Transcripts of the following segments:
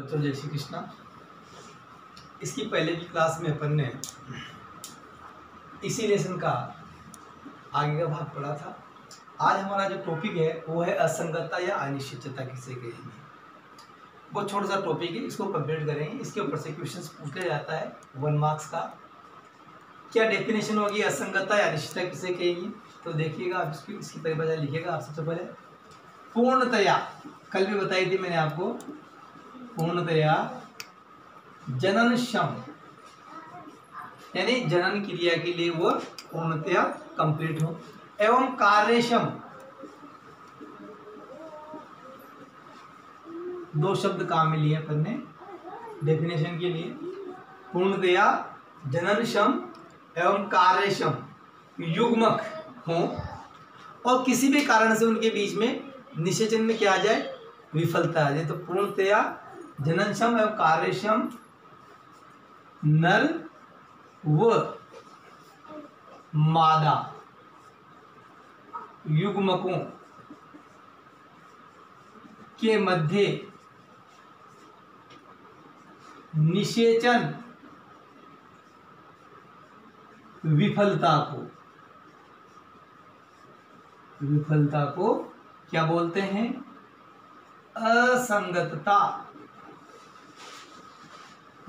बच्चों जय श्री कृष्णा। इसकी पहले की क्लास में अपन ने इसी लेसन का आगे का भाग पढ़ा था। आज हमारा जो टॉपिक है वो है असंगतता या अनिश्चितता किसे कहेंगे। वो छोटा सा टॉपिक है, इसको कंप्लीट करेंगे। इसके ऊपर से क्वेश्चंस पूछा जाता है 1 मार्क्स का। क्या डेफिनेशन होगी असंगतता या अनिश्चितता किसे कहेंगे, तो देखिएगा आप इसकी परिभाषा लिखिएगा। आप सबसे पहले पूर्णतया, कल भी बताई थी मैंने आपको, पूर्णतया जननक्षम यानी जनन क्रिया के लिए वो पूर्णतया कंप्लीट हो, एवं कार्यक्षम, दो शब्द काम में लिए अपन ने डेफिनेशन के लिए। पूर्णतया जननक्षम एवं कार्यक्षम युग्मक हो और किसी भी कारण से उनके बीच में निषेचन में क्या आ जाए, विफलता आ जाए। तो पूर्णतया जननक्षम एवं कार्यक्षम नर व मादा युग्मकों के मध्य निषेचन विफलता को क्या बोलते हैं, असंगतता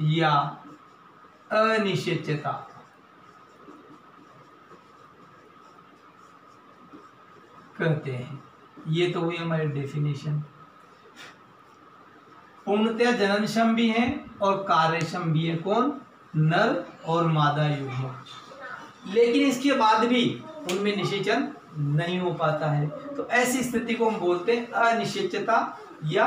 या अनिश्चितता कहते हैं। ये तो हुई हमारी डेफिनेशन। पूर्णतया जननक्षम भी है और कार्यक्षम भी है, कौन, नर और मादा युग्मक, लेकिन इसके बाद भी उनमें निषेचन नहीं हो पाता है। तो ऐसी स्थिति को हम बोलते हैं अनिश्चितता या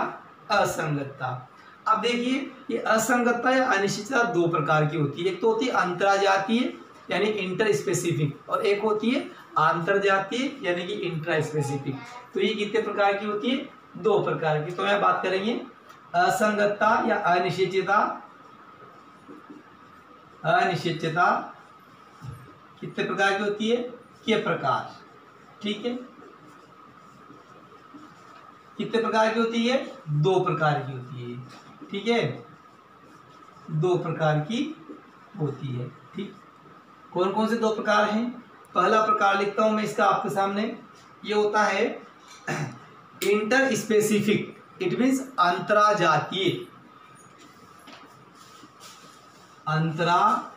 असंगतता। अब देखिए, ये असंगतता या अनिश्चितता दो प्रकार की होती है। एक तो होती है अंतराजातीय यानी इंटर स्पेसिफिक, और एक होती है आंतरजातीय यानी कि इंट्रा स्पेसिफिक। तो ये कितने प्रकार की होती है, दो प्रकार की। तो मैं बात करेंगे असंगतता या अनिश्चितता। अनिश्चितता कितने प्रकार की होती है, के प्रकार, ठीक है। कितने प्रकार की होती है, दो प्रकार की होती है, ठीक है, दो प्रकार की होती है, ठीक। कौन कौन से दो प्रकार हैं, पहला प्रकार लिखता हूं मैं इसका आपके सामने। ये होता है इंटर स्पेसिफिक, इट मीन्स अंतराजातीय, अंतराजातीय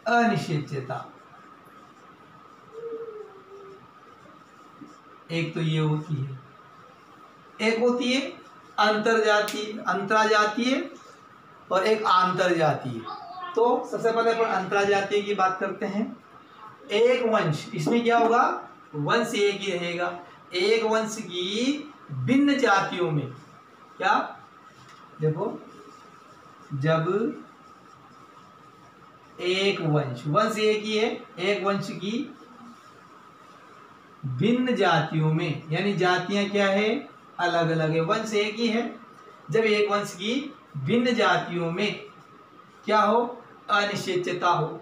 अनिश्चितता। एक तो ये होती है, एक होती है अंतराजातीय और एक आंतरजातीय। तो सबसे पहले अपन अंतराजातीय की बात करते हैं। एक वंश, इसमें क्या होगा, वंश एक ही रहेगा। एक वंश की भिन्न जातियों में क्या, देखो, जब एक वंश एक ही है, एक वंश की भिन्न जातियों में, यानी जातियां क्या है, अलग अलग है, वंश एक ही है। जब एक वंश की भिन्न जातियों में क्या हो, अनिश्चितता हो,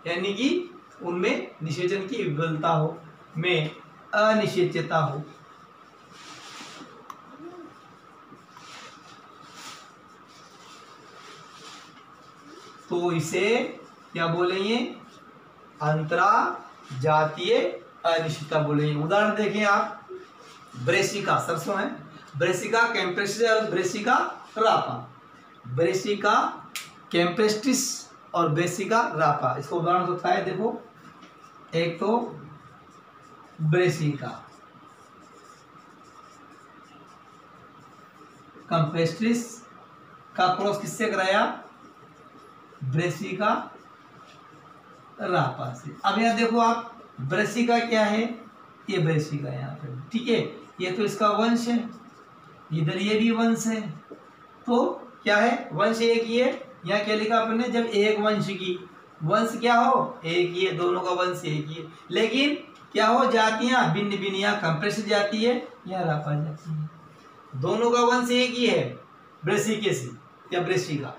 यानी कि उनमें निषेचन की विफलता हो, में अनिश्चितता हो, तो इसे क्या बोलेंगे, अंतराजातीय अनिश्चितता बोलेंगे। उदाहरण देखें आप, ब्रेसिका, सरसों है, ब्रेसिका कैम्प्रेस्टिस और ब्रेसिका रापा। ब्रेसिका कैम्प्रेस्टिस और ब्रेसिका रापा, इसका उदाहरण होता है, देखो, एक तो ब्रेसिका कैम्प्रेस्टिस का क्रॉस किससे कराया, ब्रेसिका रापा से। अब यहाँ देखो आप, ब्रेसिका क्या है, ये ब्रेसिका यहाँ पे, ठीक है, ये तो इसका वंश है, इधर ये भी वंश है, तो क्या है, वंश एक ही है। यहाँ क्या लिखा आपने, जब एक वंश की, वंश क्या हो, एक ही है, दोनों का वंश एक ही है, लेकिन क्या हो, जातियां भिन्न भिन्न, यहाँ कंप्रेस जाती है, यहाँ रापा जाती है, दोनों का वंश एक ही है, ब्रेसिके से या ब्रेसिका,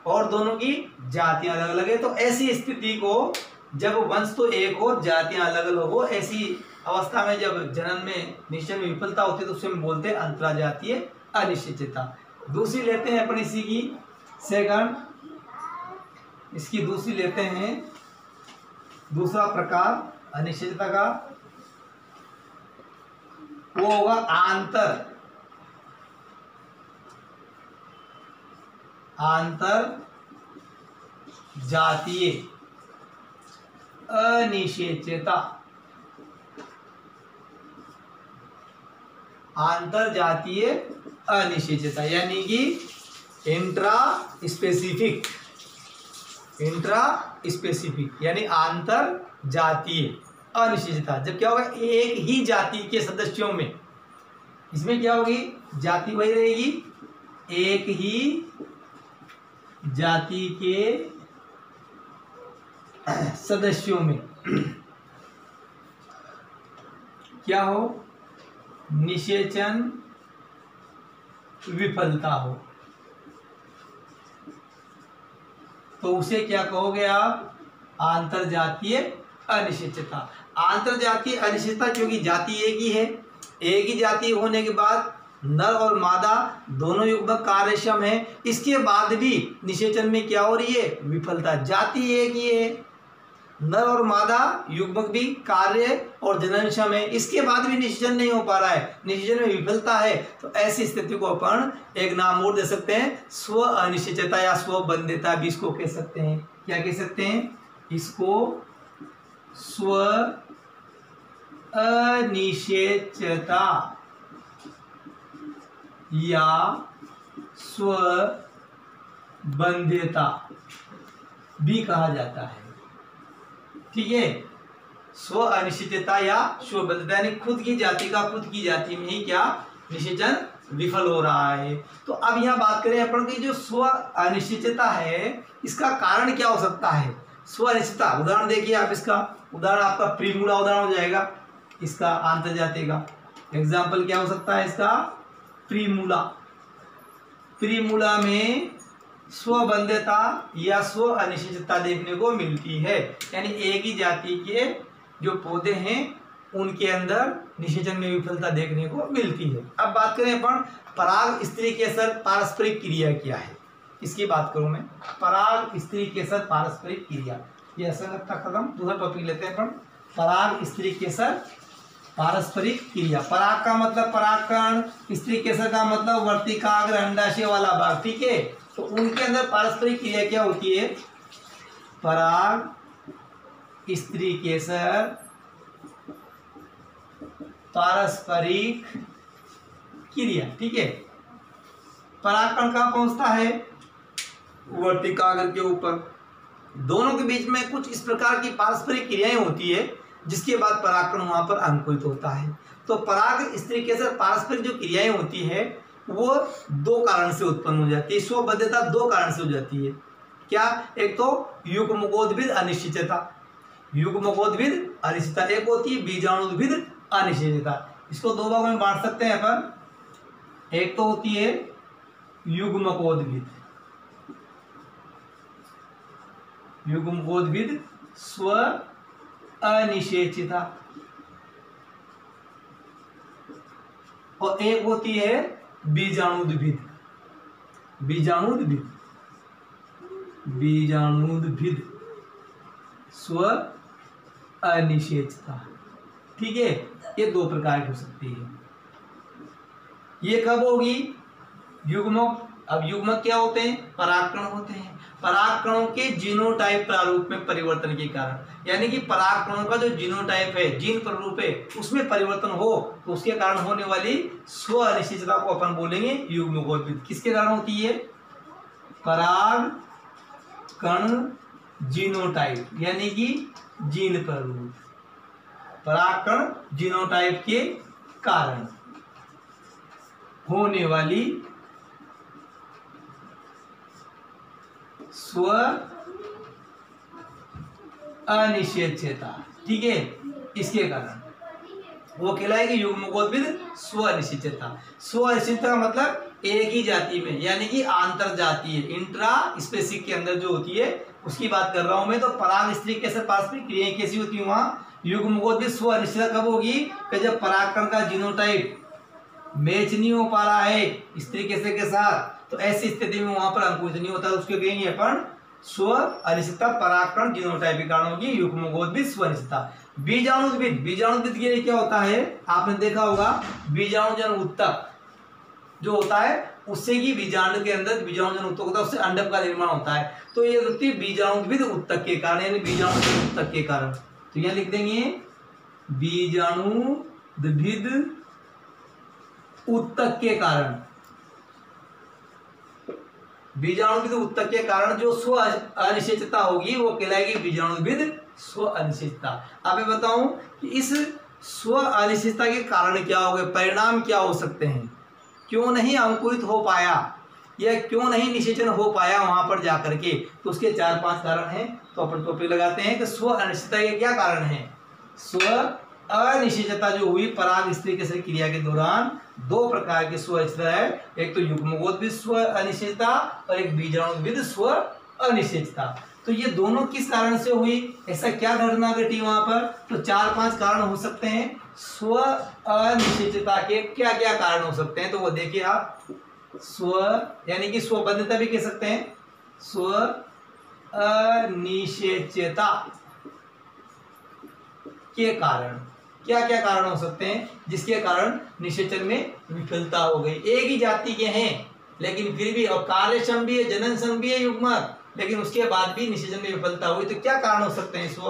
और दोनों की जातियां अलग अलग है। तो ऐसी स्थिति को, जब वंश तो एक हो, जातियां अलग अलग हो, ऐसी अवस्था में जब जनन में निश्चय में विफलता होती है तो उसे हम बोलते हैं अंतराजातीय अनिश्चितता। दूसरी लेते हैं अपन इसी की सेकंड, इसकी दूसरी लेते हैं, दूसरा प्रकार अनिश्चितता का वो होगा आंतर जातीय अनिश्चितता। आंतर जातीय अनिश्चितता यानी कि इंट्रा स्पेसिफिक यानी आंतर जातीय अनिश्चितता। जब क्या होगा, एक ही जाति के सदस्यों में, इसमें क्या होगी, जाति वही रहेगी, एक ही जाति के सदस्यों में क्या हो, निषेचन विफलता हो, तो उसे क्या कहोगे आप, आंतरजातीय अनिश्चितता। आंतरजातीय अनिश्चितता क्योंकि जाति एक ही है, एक ही जाति होने के बाद नर और मादा दोनों युग्मक कार्यक्षम है, इसके बाद भी निषेचन में क्या हो रही है, विफलता। जाति एक ही है, नर और मादा युग्मक भी कार्य और जननक्षम है, इसके बाद भी निषेचन नहीं हो पा रहा है, निषेचन में विफलता है, तो ऐसी स्थिति को अपन एक नाम और दे सकते हैं, स्व अनिश्चितता या स्व बंध्यता भी इसको कह सकते हैं। क्या कह सकते हैं इसको, स्व अनिश्चितता या स्व बंध्यता भी कहा जाता है। ठीक है, स्व अनिश्चितता या स्व बंध्यता यानी खुद की जाति का खुद की जाति में ही क्या निषेचन विफल हो रहा है। तो अब यहाँ बात करें अपन की जो स्व अनिश्चितता है, इसका कारण क्या हो सकता है। स्व अनिश्चितता उदाहरण देखिए आप, इसका उदाहरण आपका प्रीमूला उदाहरण हो जाएगा इसका आंतरजातीय का। एग्जाम्पल क्या हो सकता है इसका, प्रीमूला में स्वबंध्यता या स्व अनिश्चितता देखने को मिलती है, यानी एक ही जाति के जो पौधे हैं उनके अंदर निषेचन में विफलता देखने को मिलती है। अब बात करें अपन पराग स्त्री केसर पारस्परिक क्रिया क्या है, इसकी बात करूं मैं। पराग स्त्री केसर पारस्परिक क्रिया, ये असंगत था खत्म। दूसरा टॉपिक लेते हैं अपन, पराग स्त्री केसर पारस्परिक क्रिया। पराग का मतलब परागकण, स्त्री केसर का मतलब वर्तिकाग्र अंडाशय वाला भाग। ठीक है, तो उनके अंदर पारस्परिक क्रिया क्या होती है, पराग स्त्री केसर पारस्परिक क्रिया। ठीक है, परागकण कहाँ पहुंचता है, वर्तिकाग्र के ऊपर। दोनों के बीच में कुछ इस प्रकार की पारस्परिक क्रियाएं होती है जिसके बाद परागकण वहां पर अंकुरित होता है। तो पराग स्त्री केसर पारस्परिक जो क्रियाएं होती है वो दो कारण से उत्पन्न हो जाती है। स्वबद्धता दो कारण से हो जाती है। क्या, एक तो युग्मकोद्भिद अनिश्चितता, युग्मकोद्भिद अनिश्चितता, एक होती है बीजाणुद्भिद अनिश्चितता। इसको दो भागों में बांट सकते हैं अपन। एक तो होती है युग्मकोद्भिद स्व अनिश्चितता, और एक होती है बीजाणुद्भिद स्व अनिश्चितता। ठीक है, ये दो प्रकार की हो सकती है। ये कब होगी, युग्मक। अब युग्मक क्या होते हैं, परागकण होते हैं। परागकणों के जीनोटाइप प्रारूप में परिवर्तन के कारण, यानी कि परागकणों का जो जीनोटाइप है, जीन प्रारूप है, उसमें परिवर्तन हो तो उसके कारण होने वाली स्व अनिश्चितता को अपन बोलेंगे युग्मकोद्भिद। किसके कारण होती है, परागकण जीनोटाइप यानी कि जीन प्रारूप, परागकण जीनोटाइप के कारण होने वाली स्व अनिश्चितता। ठीक है, इसके कारण वो कहलाएगी युग्मकोद्भिद स्व अनिश्चितता। स्व अनिश्चितता का मतलब एक ही जाति में, यानी कि आंतर जातीय, इंट्रा स्पेसिक के अंदर जो होती है उसकी बात कर रहा हूं मैं। तो पराग स्त्री केसर पारस्परिक क्रियाएं कैसी होती है, वहां युग्मकोद भी स्व अनिश्चितता कब होगी कि जब परागकण का जीनोटाइप मैच नहीं हो पा रहा है इस तरीके से के साथ, तो ऐसी स्थिति में वहां पर अंकुरित नहीं होता, उसके कहेंगे अपन स्व अनिश्चितता। परागकण जीनोटाइप के कारण होगी युग्मकोद भी स्व अनिश्चितता। बीजाणुद्भिद, बीजाणुद्भिद के लिए क्या होता है आपने देखा होगा, बीजाणुजन उत्तक जो होता है उससे ही बीजाणु के अंदर बीजाणुजन उत्तक होता है, उससे अंडक का निर्माण होता है। तो ये होती है बीजाणुद्भिद उत्तक के कारण, यानी बीजाणुजन उत्तक के कारण। तो यहां लिख देंगे बीजाणुद्भिद उत्तक के कारण, बीजाणुद्भिद उत्तक के कारण जो स्व अनिश्चितता होगी वो कहलाएगी बीजाणुद्भिद स्व अनिश्चितता। अब मैं बताऊं कि इस स्व अनिश्चितता के कारण क्या हो गए, परिणाम क्या हो सकते हैं, क्यों नहीं अंकुरित हो पाया या क्यों नहीं निषेचन हो पाया वहां पर जाकर के, तो उसके 4-5 कारण हैं। तो अपन टॉपिक लगाते हैं कि स्व अनिश्चितता के क्या कारण है। स्व अनिश्चितता जो हुई पराग स्त्री के साथ क्रिया के दौरान, 2 प्रकार की स्व अनिश्चितता है, एक तो युग्मकोद्भिद स्व अनिश्चितता और एक बीजाणुद्भिद स्व अनिश्चितता। तो ये दोनों किस कारण से हुई, ऐसा क्या घटना घटी वहां पर, तो 4-5 कारण हो सकते हैं। स्व अनिश्चितता के क्या क्या कारण हो सकते हैं, तो वो देखिए आप, स्व यानी कि स्वबद्धता भी कह सकते हैं, स्व अनिश्चितता के कारण क्या क्या कारण हो सकते हैं जिसके कारण निषेचन में विफलता हो गई। एक ही जाति के हैं लेकिन फिर भी, और कार्यक्षम भी है, जननक्षम भी है युग्मक, लेकिन उसके बाद भी निषेचन में विफलता हुई, तो क्या कारण हो सकते हैं स्व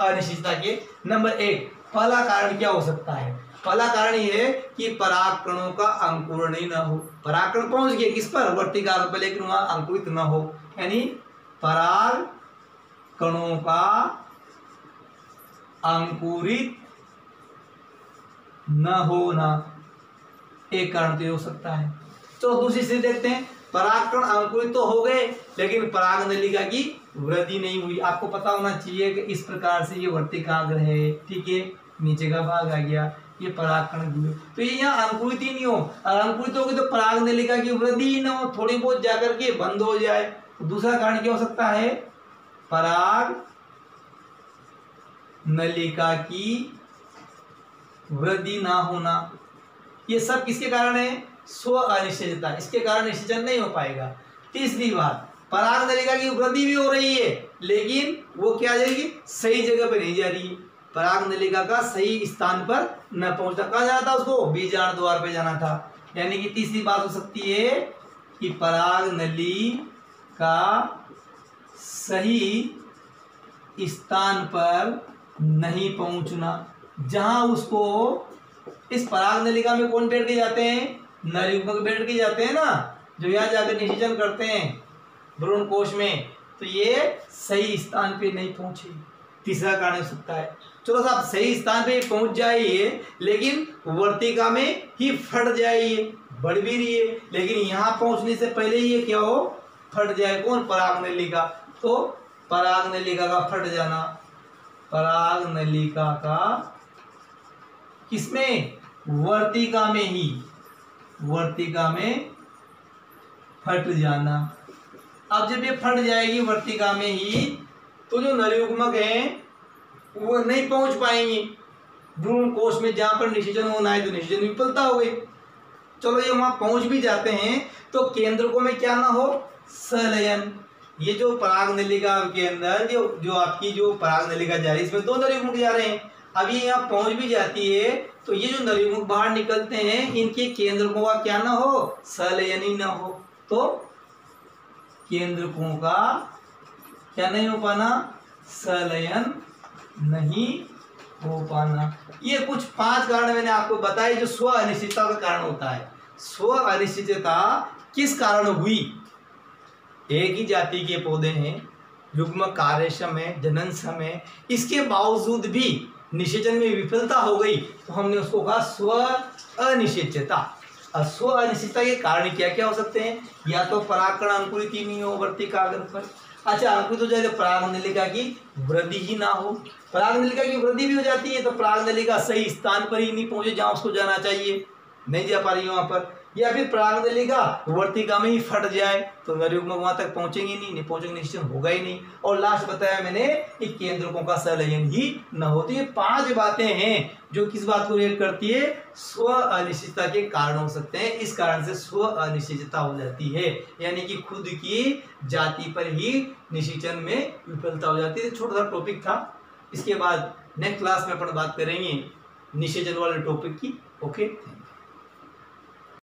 अनिश्चितता के। नंबर 1, पहला कारण क्या हो सकता है, पहला कारण ये है कि परागकणों का अंकुरण ही न हो। परागकण पहुंच गए किस पर, वर्तिकाग्र पर, लेकिन वहां अंकुरित न हो, यानी परागकणों का अंकुरित न होना एक कारण तो हो सकता है। तो दूसरी स्थिति देखते हैं, परागकण अंकुरित तो हो गए लेकिन पराग नलिका की वृद्धि नहीं हुई। आपको पता होना चाहिए कि इस प्रकार से ये वर्तिकाग्र है, ठीक है, नीचे का भाग आ गया, ये परागकण, तो ये यहाँ अंकुरित ही नहीं हो, और अंकुरित होगी तो पराग नलिका की वृद्धि ही ना हो, थोड़ी बहुत जाकर के बंद हो जाए। तो दूसरा कारण क्या हो सकता है, पराग नलिका की वृद्धि ना होना। ये सब किसके कारण है, स्व अनिश्चितता, इसके कारण निषेचन नहीं हो पाएगा। तीसरी बात, पराग नलिका की वृद्धि भी हो रही है लेकिन वो क्या जाएगी, सही जगह पे नहीं जा रही है, पराग नलिका का सही स्थान पर न पहुंचता। कहाँ जाना था उसको, बीजांड द्वार पे जाना था। यानी कि तीसरी बात हो सकती है कि पराग नली का सही स्थान पर नहीं पहुंचना, जहां उसको, इस पराग नलिका में कौन बैठ के जाते हैं, नर युग्मक बैठ के जाते हैं ना, जो यहाँ जाकर निषेचन करते हैं भ्रूण कोश में, तो ये सही स्थान पे नहीं पहुंचे, तीसरा कारण हो सकता है। चलो साहब, सही स्थान पे पहुंच जाइए लेकिन वर्तिका में ही फट जाइए, बढ़ भी रही है लेकिन यहाँ पहुंचने से पहले ही क्या हो, फट जाए, कौन, पराग नलिका। तो पराग नलिका का फट जाना, पराग नलिका का किसमें, वर्तिका में ही, वर्तिका में फट जाना। अब जब ये फट जाएगी वर्तिका में ही, तो जो नरयुग्मक हैं वो नहीं पहुंच पाएंगे भ्रूण कोश में, जहां पर निषेचन होना है, तो निषेचन विफलता हो गई। चलो ये वहां पहुंच भी जाते हैं तो केंद्रकों में क्या ना हो, संलयन। ये जो पराग नलिका के अंदर जो आपकी जो पराग नलिका जा रही है, इसमें 2 नरयुग्मक जा रहे हैं। अब ये यहाँ पहुंच भी जाती है तो ये जो नरयुग्मक बाहर निकलते हैं, इनके केंद्रकों का क्या ना हो, संलयन ही ना हो, तो केंद्रकों का क्या नहीं हो पाना, संलयन नहीं हो पाना। ये कुछ 5 कारण मैंने आपको बताए जो स्व अनिश्चितता का कारण होता है। स्व अनिश्चितता किस कारण हुई, एक ही जाति के पौधे हैं, युग्मक कार्यक्षम है, जननक्षम है, इसके बावजूद भी निषेचन में विफलता हो गई, तो हमने उसको कहा स्व अनिश्चितता। और स्व अनिश्चितता के कारण क्या क्या हो सकते हैं, या तो परागकण अंकुरित ही नहीं हो वर्तिकाग्र पर, अच्छा अंकुरित हो जाए तो पराग नलिका की वृद्धि ही ना हो, पराग नलिका की वृद्धि भी हो जाती है तो पराग नलिका सही स्थान पर ही नहीं पहुंचे जहां उसको जाना चाहिए, नहीं जा पा रही है वहां पर, या फिर प्रारंभ का वर्तिका में ही फट जाए तो नर युग्मक वहां तक पहुंचेंगे नहीं पहुंचेंगे, निश्चय होगा ही नहीं। और लास्ट बताया मैंने कि केंद्रकों का संलयन ही न हो। तो ये 5 बातें हैं जो किस बात को रिलेट करती है, स्व अनिश्चितता के कारण हो सकते हैं। इस कारण से स्व अनिश्चितता हो जाती है, यानी कि खुद की जाति पर ही निषेचन में विफलता हो जाती है। छोटा सा टॉपिक था, इसके बाद नेक्स्ट क्लास में अपन बात करेंगे निषेचन वाले टॉपिक की। ओके।